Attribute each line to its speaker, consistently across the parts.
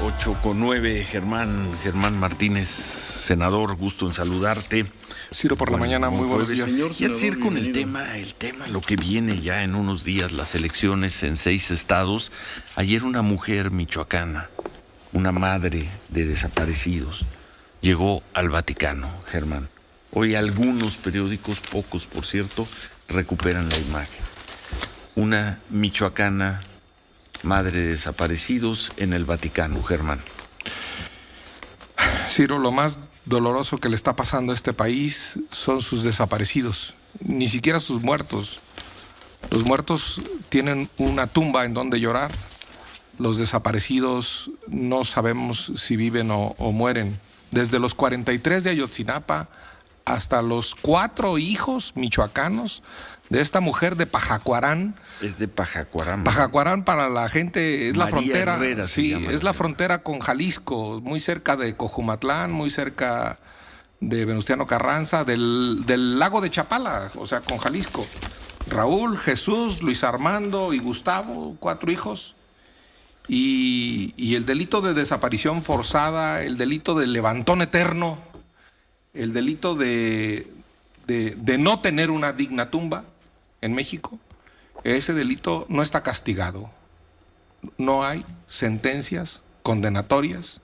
Speaker 1: 8:09, Germán Martínez, senador, gusto en saludarte.
Speaker 2: Ciro, por la mañana, muy buenos días.
Speaker 1: Señor senador, y decir con el tema, lo que viene ya en unos días, las elecciones en 6 estados. Ayer una mujer michoacana, una madre de desaparecidos, llegó al Vaticano, Germán. Hoy algunos periódicos, pocos por cierto, recuperan la imagen. Una michoacana, madre de desaparecidos en el Vaticano, Germán.
Speaker 2: Ciro, lo más doloroso que le está pasando a este país son sus desaparecidos, ni siquiera sus muertos. Los muertos tienen una tumba en donde llorar. Los desaparecidos no sabemos si viven o mueren. Desde los 43 de Ayotzinapa hasta los 4 hijos michoacanos de esta mujer de Pajacuarán.
Speaker 1: Es de Pajacuarán.
Speaker 2: Pajacuarán, para la gente, es María la frontera.
Speaker 1: Herrera,
Speaker 2: sí, es la frontera con Jalisco, muy cerca de Cojumatlán, muy cerca de Venustiano Carranza, del lago de Chapala, o sea, con Jalisco. Raúl, Jesús, Luis Armando y Gustavo, 4 hijos. Y el delito de desaparición forzada, el delito de levantón eterno, el delito de no tener una digna tumba en México, ese delito no está castigado. No hay sentencias condenatorias.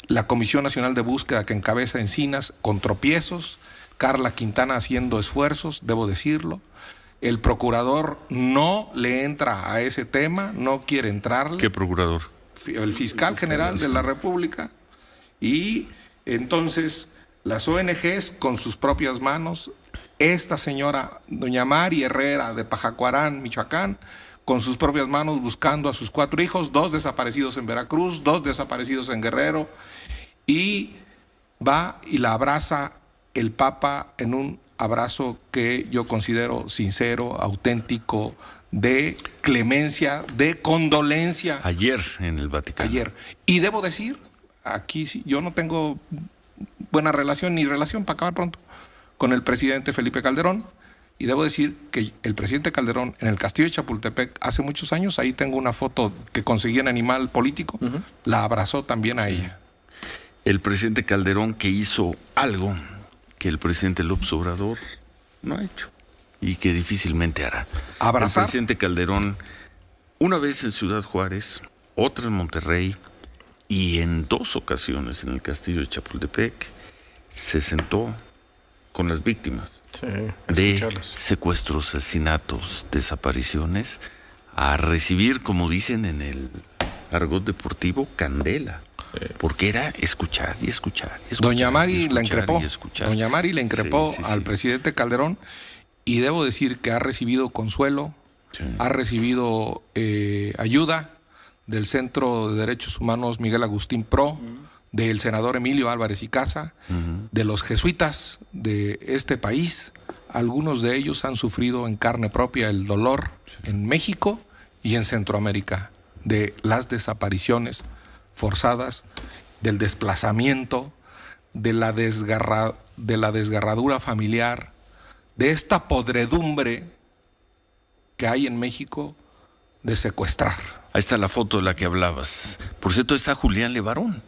Speaker 2: La Comisión Nacional de Búsqueda que encabeza Encinas, con tropiezos, Carla Quintana haciendo esfuerzos, debo decirlo. El procurador no le entra a ese tema, no quiere entrarle.
Speaker 1: ¿Qué procurador?
Speaker 2: El fiscal general de la República. Y entonces las ONGs con sus propias manos, esta señora, doña Mari Herrera de Pajacuarán, Michoacán, con sus propias manos buscando a sus 4 hijos, 2 desaparecidos en Veracruz, 2 desaparecidos en Guerrero, y va y la abraza el Papa en un abrazo que yo considero sincero, auténtico, de clemencia, de condolencia.
Speaker 1: Ayer en el Vaticano.
Speaker 2: Ayer. Y debo decir, aquí sí, yo no tengo buena relación, ni relación, para acabar pronto, con el presidente Felipe Calderón, y debo decir que el presidente Calderón en el castillo de Chapultepec hace muchos años, ahí tengo una foto que conseguí en Animal Político, la abrazó también a ella.
Speaker 1: El presidente Calderón, que hizo algo que el presidente López Obrador no ha hecho y que difícilmente hará.
Speaker 2: Abrazar.
Speaker 1: El presidente Calderón, una vez en Ciudad Juárez, otra en Monterrey y en 2 ocasiones en el castillo de Chapultepec, se sentó con las víctimas de secuestros, asesinatos, desapariciones, a recibir, como dicen en el argot deportivo, candela. Porque era escuchar y escuchar.
Speaker 2: Doña Mari la increpó. Doña Mari le increpó al presidente Calderón, y debo decir que ha recibido consuelo, ha recibido ayuda del Centro de Derechos Humanos Miguel Agustín Pro, del senador Emilio Álvarez y Casa, de los jesuitas de este país. Algunos de ellos han sufrido en carne propia el dolor en México y en Centroamérica de las desapariciones forzadas, del desplazamiento, de la desgarradura familiar, de esta podredumbre que hay en México de secuestrar.
Speaker 1: Ahí está la foto de la que hablabas. Por cierto, está Julián Levarón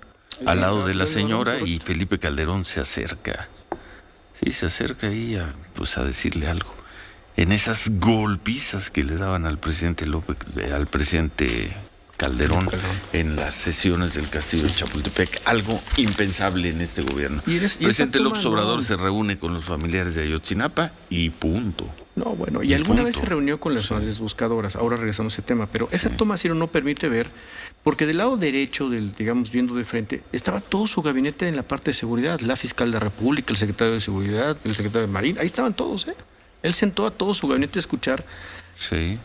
Speaker 1: al lado de la señora, y Felipe Calderón se acerca. Sí, se acerca ahí a decirle algo. En esas golpizas que le daban al presidente Calderón en las sesiones del castillo de Chapultepec, algo impensable en este gobierno. El presidente López Obrador se reúne con los familiares de Ayotzinapa y punto.
Speaker 3: No, bueno, y alguna vez se reunió con las madres buscadoras. Ahora regresamos a ese tema, pero esa toma, Ciro, no permite ver, porque del lado derecho, digamos, viendo de frente, estaba todo su gabinete en la parte de seguridad, la fiscal de la República, el secretario de Seguridad, el secretario de Marina, ahí estaban todos, ¿eh? Él sentó a todo su gabinete a escuchar.
Speaker 1: Sí.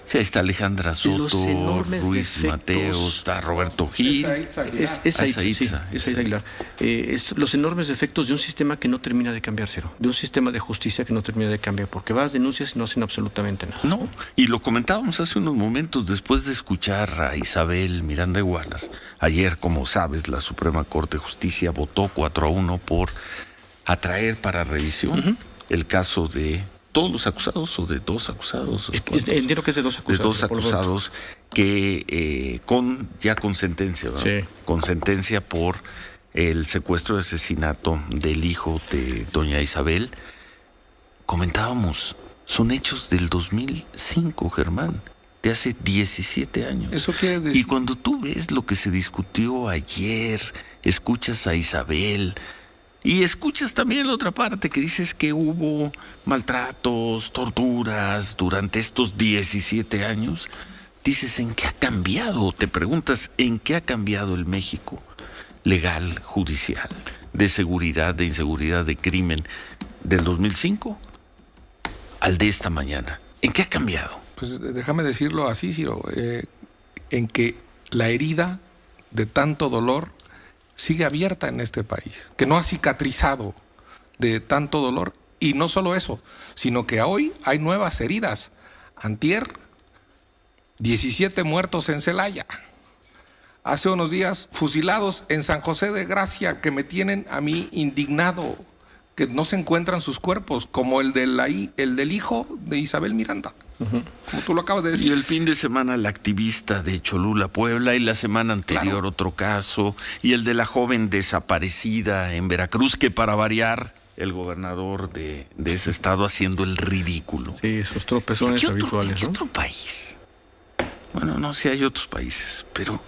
Speaker 1: Sí, ahí está Alejandra Soto, Ruiz Mateos, está Roberto Gil.
Speaker 3: Es Aguilar. Los enormes defectos de un sistema que no termina de cambiar, Ciro, de un sistema de justicia que no termina de cambiar, porque vas, denuncias y no hacen absolutamente nada.
Speaker 1: No, y lo comentábamos hace unos momentos, después de escuchar a Isabel Miranda de Wallace. Ayer, como sabes, la Suprema Corte de Justicia votó 4-1 por atraer para revisión el caso de todos los acusados o de dos acusados.
Speaker 3: Entiendo que es de dos acusados.
Speaker 1: De dos acusados que ya con sentencia, ¿verdad?
Speaker 3: Sí.
Speaker 1: Con sentencia por el secuestro y asesinato del hijo de doña Isabel. Comentábamos, son hechos del 2005, Germán, de hace 17 años.
Speaker 2: Eso quiere decir...
Speaker 1: Y cuando tú ves lo que se discutió ayer, escuchas a Isabel y escuchas también la otra parte que dices que hubo maltratos, torturas durante estos 17 años, dices, ¿en qué ha cambiado? Te preguntas, ¿en qué ha cambiado el México legal, judicial, de seguridad, de inseguridad, de crimen del 2005 al de esta mañana? ¿En qué ha cambiado?
Speaker 2: Pues déjame decirlo así, Ciro, en que la herida de tanto dolor sigue abierta en este país, que no ha cicatrizado de tanto dolor. Y no solo eso, sino que hoy hay nuevas heridas. Antier, 17 muertos en Celaya. Hace unos días, fusilados en San José de Gracia, que me tienen a mí indignado, que no se encuentran sus cuerpos, como el del hijo de Isabel Miranda. Como tú lo acabas de decir.
Speaker 1: Y el fin de semana la activista de Cholula, Puebla, y la semana anterior
Speaker 2: Claro.
Speaker 1: otro caso, y el de la joven desaparecida en Veracruz, que para variar, el gobernador de ese estado haciendo el ridículo.
Speaker 3: Sí, sus tropezones
Speaker 1: ¿En
Speaker 3: habituales,
Speaker 1: qué
Speaker 3: ¿no?
Speaker 1: otro país? Bueno, no sé, hay otros países, pero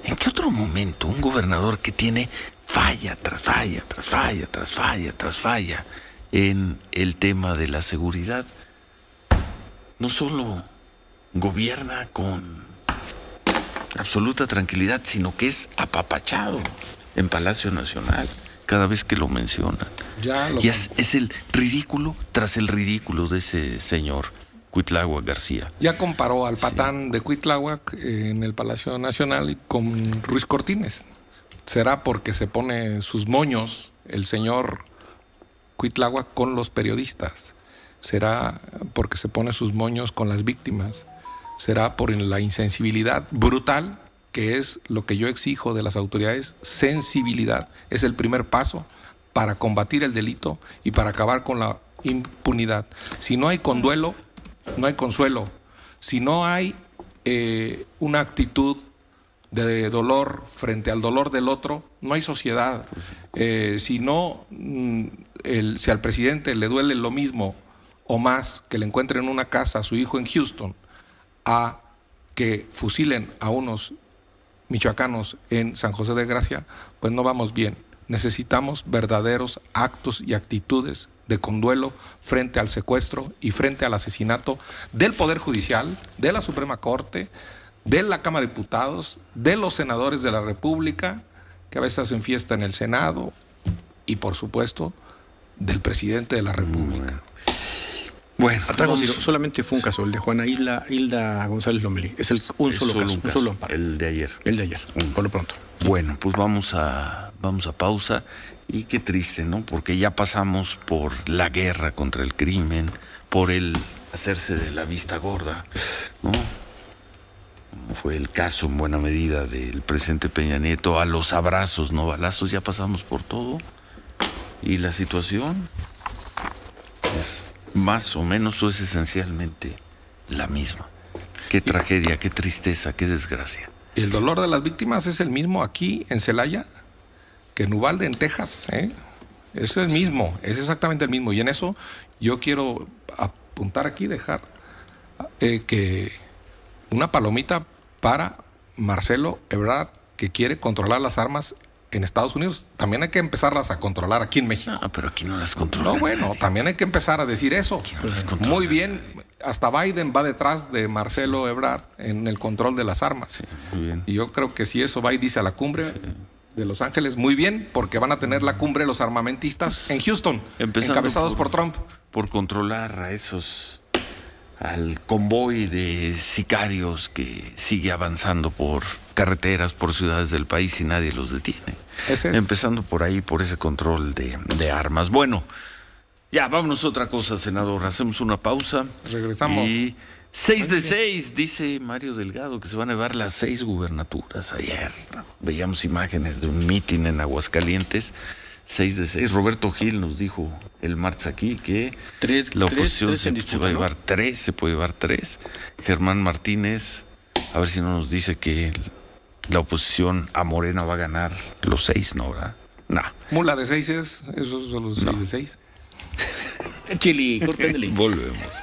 Speaker 1: ¿en qué otro momento un gobernador que tiene falla tras falla, tras falla, tras falla, tras falla en el tema de la seguridad, no solo gobierna con absoluta tranquilidad, sino que es apapachado en Palacio Nacional cada vez que lo mencionan? Y es el ridículo tras el ridículo de ese señor Cuitláhuac García.
Speaker 2: Ya comparó al patán de Cuitláhuac en el Palacio Nacional con Ruiz Cortines. ¿Será porque se pone sus moños el señor Cuitláhuac con los periodistas? ¿Será porque se pone sus moños con las víctimas? ¿Será por la insensibilidad brutal, que es lo que yo exijo de las autoridades? Sensibilidad es el primer paso para combatir el delito y para acabar con la impunidad. Si no hay conduelo, no hay consuelo. Si no hay una actitud de dolor frente al dolor del otro, no hay sociedad. Si al presidente le duele lo mismo o más que le encuentren en una casa a su hijo en Houston a que fusilen a unos michoacanos en San José de Gracia, pues no vamos bien. Necesitamos verdaderos actos y actitudes de conduelo frente al secuestro y frente al asesinato del Poder Judicial, de la Suprema Corte, de la Cámara de Diputados, de los senadores de la República, que a veces hacen fiesta en el Senado, y por supuesto, del presidente de la República.
Speaker 1: Bueno,
Speaker 3: solamente fue un caso, el de Juana Hilda González Lomelí. Es un solo caso, un solo amparo.
Speaker 1: El de ayer.
Speaker 3: El de ayer, por lo pronto.
Speaker 1: Bueno, pues vamos a pausa. Y qué triste, ¿no? Porque ya pasamos por la guerra contra el crimen, por el hacerse de la vista gorda, ¿no? Como fue el caso en buena medida del presidente Peña Nieto, a los abrazos, no balazos, ya pasamos por todo. Y la situación es más o menos o es esencialmente la misma. Qué tragedia, qué tristeza, qué desgracia.
Speaker 2: El dolor de las víctimas es el mismo aquí en Celaya que en Uvalde, en Texas, Es el mismo, es exactamente el mismo. Y en eso yo quiero apuntar aquí, dejar que una palomita para Marcelo Ebrard, que quiere controlar las armas en Estados Unidos. También hay que empezarlas a controlar aquí en México.
Speaker 1: No, pero aquí no las controla.
Speaker 2: No, bueno, también hay que empezar a decir eso.
Speaker 1: No
Speaker 2: muy bien, hasta Biden va detrás de Marcelo Ebrard en el control de las armas.
Speaker 1: Sí, muy bien.
Speaker 2: Y yo creo que si eso va y dice a la cumbre de Los Ángeles, muy bien, porque van a tener la cumbre los armamentistas en Houston, encabezados por Trump.
Speaker 1: Por controlar al convoy de sicarios que sigue avanzando por carreteras, por ciudades del país y nadie los detiene. Empezando por ahí, por ese control de armas. Bueno, ya, vámonos a otra cosa, senador. Hacemos una pausa.
Speaker 2: Regresamos.
Speaker 1: Y 6 de 6, dice Mario Delgado, que se van a llevar las 6 gubernaturas. Ayer veíamos imágenes de un mitin en Aguascalientes. 6 de 6. Roberto Gil nos dijo el martes aquí que la oposición se va a llevar 3, se puede llevar 3. Germán Martínez, a ver si no nos dice que la oposición a Morena va a ganar los 6, ¿no? ¿Verdad? No.
Speaker 2: Mula de 6 esos son los 6 de 6.
Speaker 3: Chili, corténdole.
Speaker 1: Volvemos.